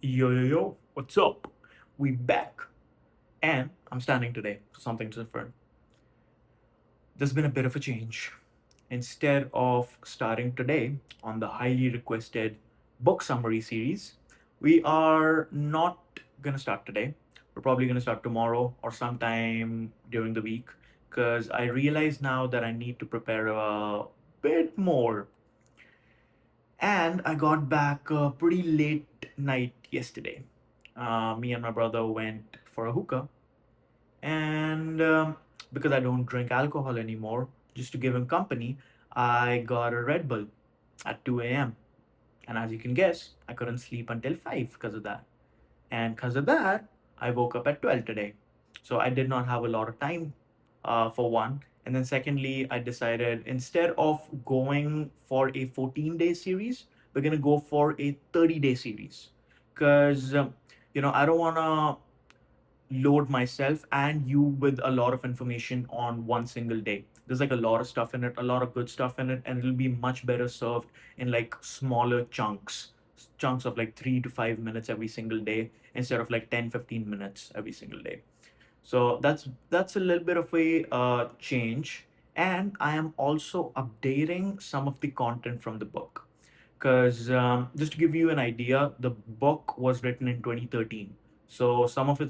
Yo, what's up? We back, and I'm standing today for something different. There's been a bit of a change. Instead of starting today on the highly requested book summary series, we are not gonna start today. We're probably gonna start tomorrow or sometime during the week because I realize now that I need to prepare a bit more. And I got back pretty late night yesterday. Me and my brother went for a hookah, and because I don't drink alcohol anymore, just to give him company, I got a Red Bull at 2 a.m. And as you can guess, I couldn't sleep until 5 because of that. And because of that, I woke up at 12 today. So I did not have a lot of time for one. And then secondly, I decided instead of going for a 14-day series, we're going to go for a 30-day series. Because, I don't want to load myself and you with a lot of information on one single day. There's like a lot of stuff in it, a lot of good stuff in it, and it'll be much better served in like smaller chunks of like 3 to 5 minutes every single day instead of like 10-15 minutes every single day. So that's a little bit of a change, and I am also updating some of the content from the book. Because just to give you an idea, the book was written in 2013, so some of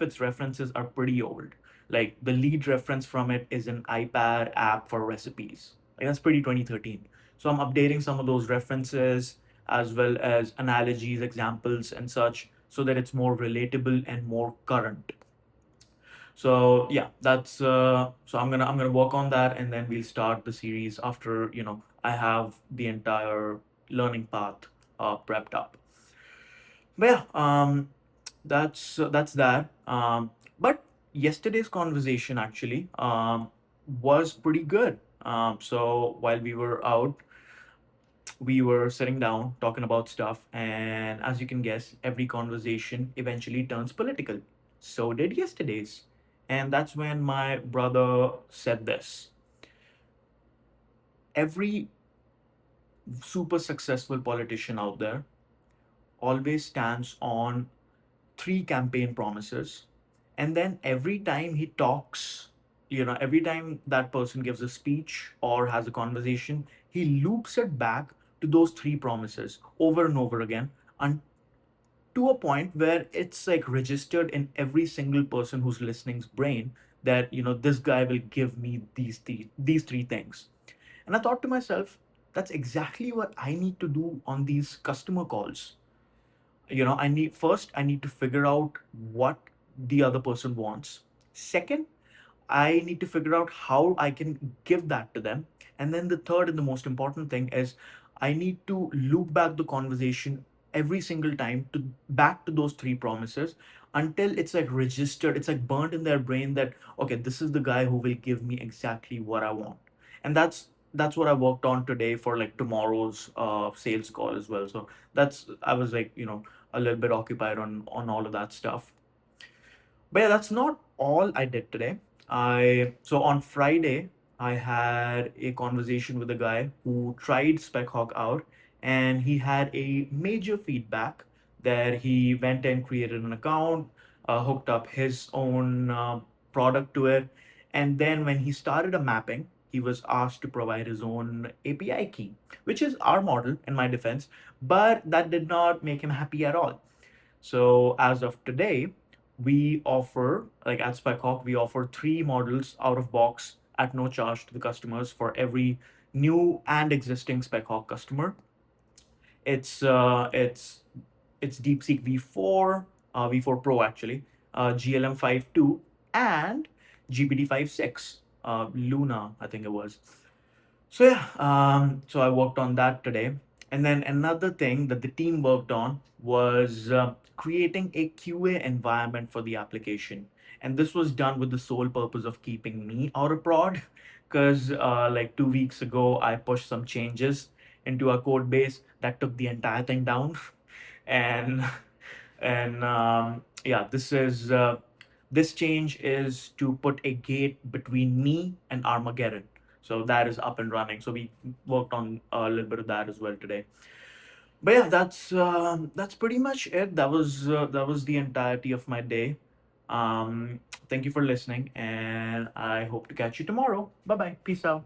its references are pretty old. Like the lead reference from it is an iPad app for recipes. Like that's pretty 2013. So I'm updating some of those references as well as analogies, examples, and such, so that it's more relatable and more current. So yeah, that's so I'm gonna work on that, and then we'll start the series after I have the entire learning path prepped up. But yeah, that's that. But yesterday's conversation actually was pretty good. So while we were out, we were sitting down talking about stuff, and as you can guess, every conversation eventually turns political. So did yesterday's. And that's when my brother said this: every super successful politician out there always stands on three campaign promises, and then every time he talks, every time that person gives a speech or has a conversation, he loops it back to those three promises over and over again, and to a point where it's like registered in every single person who's listening's brain that this guy will give me these three things. And I thought to myself, that's exactly what I need to do on these customer calls. I need to figure out what the other person wants. Second, I need to figure out how I can give that to them. And then the third and the most important thing is I need to loop back the conversation every single time to back to those three promises until it's like registered, it's like burnt in their brain that okay, this is the guy who will give me exactly what I want. And that's what I worked on today for like tomorrow's sales call as well. So that's I was like, a little bit occupied on all of that stuff. But yeah, that's not all I did today. So on Friday, I had a conversation with a guy who tried Spechawk out, and he had a major feedback that he went and created an account, hooked up his own product to it, and then when he started a mapping, he was asked to provide his own API key, which is our model in my defense, but that did not make him happy at all. So as of today, we offer, like at Speckhawk, we offer three models out of box at no charge to the customers for every new and existing Speckhawk customer. It's DeepSeek V4, V4 Pro actually, GLM 5.2, and GPT 5.6, Luna, I think it was. So yeah, so I worked on that today. And then another thing that the team worked on was creating a QA environment for the application. And this was done with the sole purpose of keeping me out of prod. Because like 2 weeks ago, I pushed some changes into our code base that took the entire thing down. and and yeah, this change is to put a gate between me and Armageddon. So that is up and running. So we worked on a little bit of that as well today. But yeah, that's pretty much it. That was the entirety of my day. Thank you for listening, and I hope to catch you tomorrow. Bye bye. Peace out.